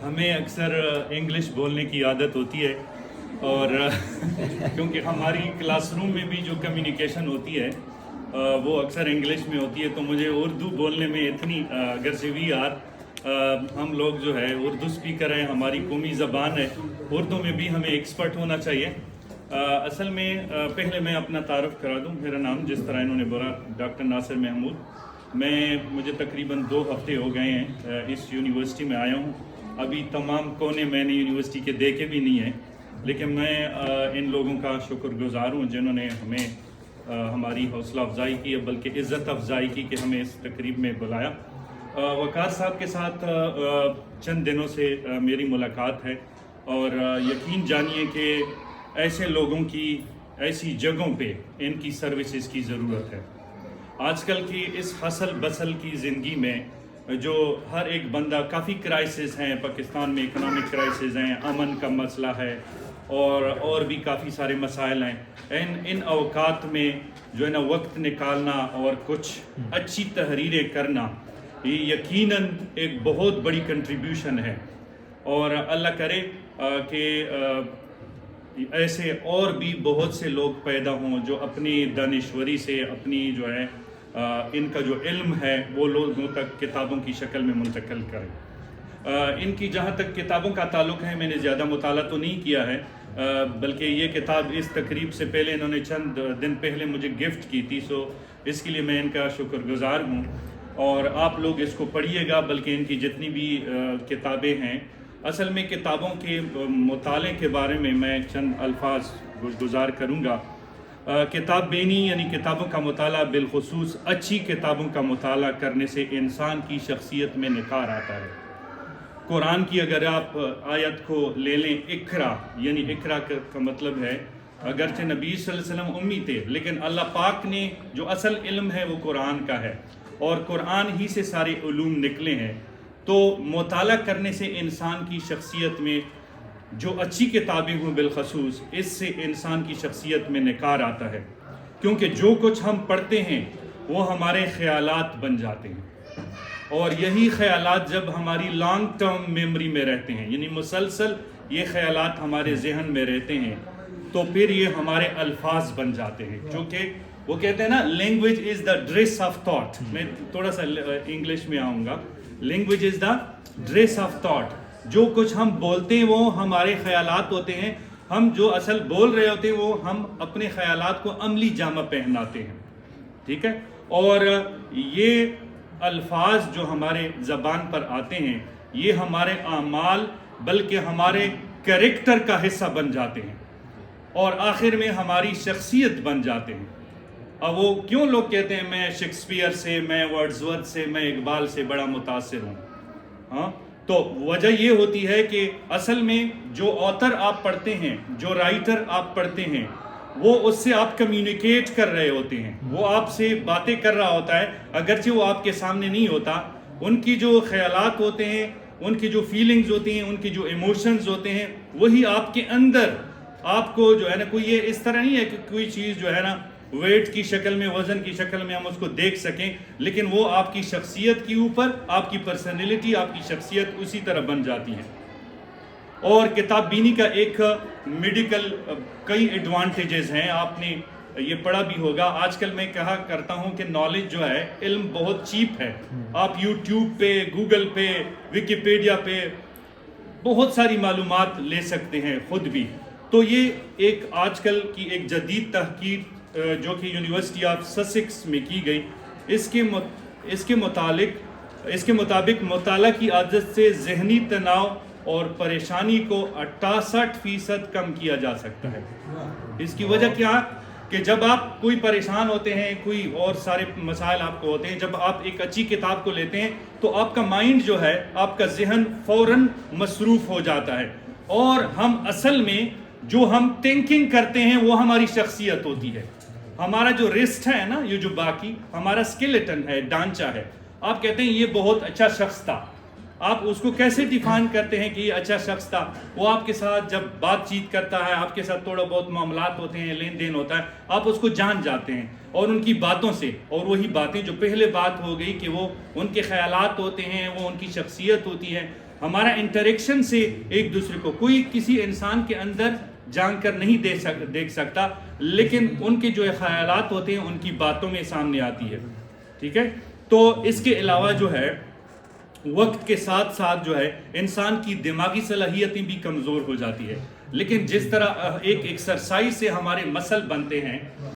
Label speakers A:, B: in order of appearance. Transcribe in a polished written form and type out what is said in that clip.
A: ہمیں اکثر انگلش بولنے کی عادت ہوتی ہے اور کیونکہ ہماری کلاس روم میں بھی جو کمیونیکیشن ہوتی ہے وہ اکثر انگلش میں ہوتی ہے، تو مجھے اردو بولنے میں اتنی اگر سے وی آر ہم لوگ جو ہے اردو اسپیکر ہیں، ہماری قومی زبان ہے، اردو میں بھی ہمیں ایکسپرٹ ہونا چاہیے۔ اصل میں پہلے میں اپنا تعارف کرا دوں، میرا نام جس طرح انہوں نے بولا ڈاکٹر ناصر محمود، مجھے تقریباً 2 ہفتے ہو گئے ہیں اس یونیورسٹی میں آیا ہوں۔ ابھی تمام کونے میں نے یونیورسٹی کے دیکھے بھی نہیں ہیں، لیکن میں ان لوگوں کا شکر گزار ہوں جنہوں نے ہمیں ہماری حوصلہ افزائی کی، بلکہ عزت افزائی کی کہ ہمیں اس تقریب میں بلایا۔ وقار صاحب کے ساتھ چند دنوں سے میری ملاقات ہے اور یقین جانیے کہ ایسے لوگوں کی ایسی جگہوں پہ ان کی سروسز کی ضرورت ہے۔ آج کل کی اس حسل بسل کی زندگی میں جو ہر ایک بندہ، کافی کرائسس ہیں پاکستان میں، اکنامک کرائسس ہیں، امن کا مسئلہ ہے اور بھی کافی سارے مسائل ہیں۔ ان اوقات میں جو ہے نا وقت نکالنا اور کچھ اچھی تحریریں کرنا، یہ یقیناً ایک بہت بڑی کنٹریبیوشن ہے، اور اللہ کرے کہ ایسے اور بھی بہت سے لوگ پیدا ہوں جو اپنی دانشوری سے، اپنی جو ہے ان کا جو علم ہے وہ لوگوں تک کتابوں کی شکل میں منتقل کریں۔ ان کی جہاں تک کتابوں کا تعلق ہے، میں نے زیادہ مطالعہ تو نہیں کیا ہے، بلکہ یہ کتاب اس تقریب سے پہلے انہوں نے چند دن پہلے مجھے گفٹ کی تھی، سو اس کے لیے میں ان کا شکر گزار ہوں، اور آپ لوگ اس کو پڑھیے گا، بلکہ ان کی جتنی بھی کتابیں ہیں۔ اصل میں کتابوں کے مطالعے کے بارے میں چند الفاظ گزار کروں گا۔ کتاب بینی یعنی کتابوں کا مطالعہ، بالخصوص اچھی کتابوں کا مطالعہ کرنے سے انسان کی شخصیت میں نکھار آتا ہے۔ قرآن کی اگر آپ آیت کو لے لیں، اقرا یعنی اقرا کا مطلب ہے، اگرچہ نبی صلی اللہ علیہ وسلم امی تھے، لیکن اللہ پاک نے جو اصل علم ہے وہ قرآن کا ہے، اور قرآن ہی سے سارے علوم نکلے ہیں۔ تو مطالعہ کرنے سے انسان کی شخصیت میں جو اچھی کتابیں ہوں بالخصوص، اس سے انسان کی شخصیت میں نکھار آتا ہے، کیونکہ جو کچھ ہم پڑھتے ہیں وہ ہمارے خیالات بن جاتے ہیں، اور یہی خیالات جب ہماری لانگ ٹرم میموری میں رہتے ہیں، یعنی مسلسل یہ خیالات ہمارے ذہن میں رہتے ہیں، تو پھر یہ ہمارے الفاظ بن جاتے ہیں، کیونکہ وہ کہتے ہیں نا language is the dress of thought. میں تھوڑا سا انگلش میں آؤں گا۔ Language is the dress of thought. جو کچھ ہم بولتے ہیں وہ ہمارے خیالات ہوتے ہیں، ہم جو اصل بول رہے ہوتے ہیں وہ ہم اپنے خیالات کو عملی جامہ پہناتے ہیں، ٹھیک ہے؟ اور یہ الفاظ جو ہمارے زبان پر آتے ہیں، یہ ہمارے اعمال بلکہ ہمارے کریکٹر کا حصہ بن جاتے ہیں، اور آخر میں ہماری شخصیت بن جاتے ہیں۔ اب وہ کیوں لوگ کہتے ہیں میں شیکسپیئر سے، میں ورڈزورتھ سے، میں اقبال سے بڑا متاثر ہوں؟ ہاں، تو وجہ یہ ہوتی ہے کہ اصل میں جو آتھر آپ پڑھتے ہیں، جو رائٹر آپ پڑھتے ہیں، وہ اس سے آپ کمیونیکیٹ کر رہے ہوتے ہیں، وہ آپ سے باتیں کر رہا ہوتا ہے، اگرچہ وہ آپ کے سامنے نہیں ہوتا۔ ان کی جو خیالات ہوتے ہیں، ان کی جو فیلنگز ہوتی ہیں، ان کی جو ایموشنز ہوتے ہیں، وہی آپ کے اندر آپ کو جو ہے نا، کوئی یہ اس طرح نہیں ہے کہ کوئی چیز جو ہے نا ویٹ کی شکل میں، وزن کی شکل میں ہم اس کو دیکھ سکیں، لیکن وہ آپ کی شخصیت کے اوپر، آپ کی پرسنالٹی، آپ کی شخصیت اسی طرح بن جاتی ہے۔ اور کتاب بینی کا ایک میڈیکل کئی ایڈوانٹیجز ہیں، آپ نے یہ پڑھا بھی ہوگا۔ آج کل میں کہا کرتا ہوں کہ نالج جو ہے، علم بہت چیپ ہے۔ آپ یوٹیوب پہ، گوگل پہ، ویکیپیڈیا پہ بہت ساری معلومات لے سکتے ہیں خود بھی۔ تو یہ ایک آج کل کی ایک جدید تحقیق جو کہ یونیورسٹی آف سسیکس میں کی گئی، اس کے مطابق مطالعہ کی عادت سے ذہنی تناؤ اور پریشانی کو 68% کم کیا جا سکتا ہے۔ اس کی وجہ کیا؟ کہ جب آپ کوئی پریشان ہوتے ہیں، کوئی اور سارے مسائل آپ کو ہوتے ہیں، جب آپ ایک اچھی کتاب کو لیتے ہیں تو آپ کا مائنڈ جو ہے، آپ کا ذہن فوراً مصروف ہو جاتا ہے، اور ہم اصل میں جو ہم تھنکنگ کرتے ہیں وہ ہماری شخصیت ہوتی ہے۔ ہمارا جو رسٹ ہے نا، یہ جو باقی ہمارا اسکیلیٹن ہے، ڈھانچہ ہے، آپ کہتے ہیں یہ بہت اچھا شخص تھا، آپ اس کو کیسے ڈیفائن کرتے ہیں کہ یہ اچھا شخص تھا؟ وہ آپ کے ساتھ جب بات چیت کرتا ہے، آپ کے ساتھ تھوڑا بہت معاملات ہوتے ہیں، لین دین ہوتا ہے، آپ اس کو جان جاتے ہیں، اور ان کی باتوں سے، اور وہی باتیں جو پہلے بات ہو گئی کہ وہ ان کے خیالات ہوتے ہیں، وہ ان کی شخصیت ہوتی ہے، ہمارا انٹریکشن سے ایک دوسرے کو، کوئی کسی انسان کے اندر جان کر نہیں دیکھ سکتا، لیکن ان کے جو خیالات ہوتے ہیں ان کی باتوں میں سامنے آتی ہے، ٹھیک ہے۔ تو اس کے علاوہ جو ہے وقت کے ساتھ ساتھ جو ہے انسان کی دماغی صلاحیتیں بھی کمزور ہو جاتی ہے، لیکن جس طرح ایک ایکسرسائز سے ہمارے مسل بنتے ہیں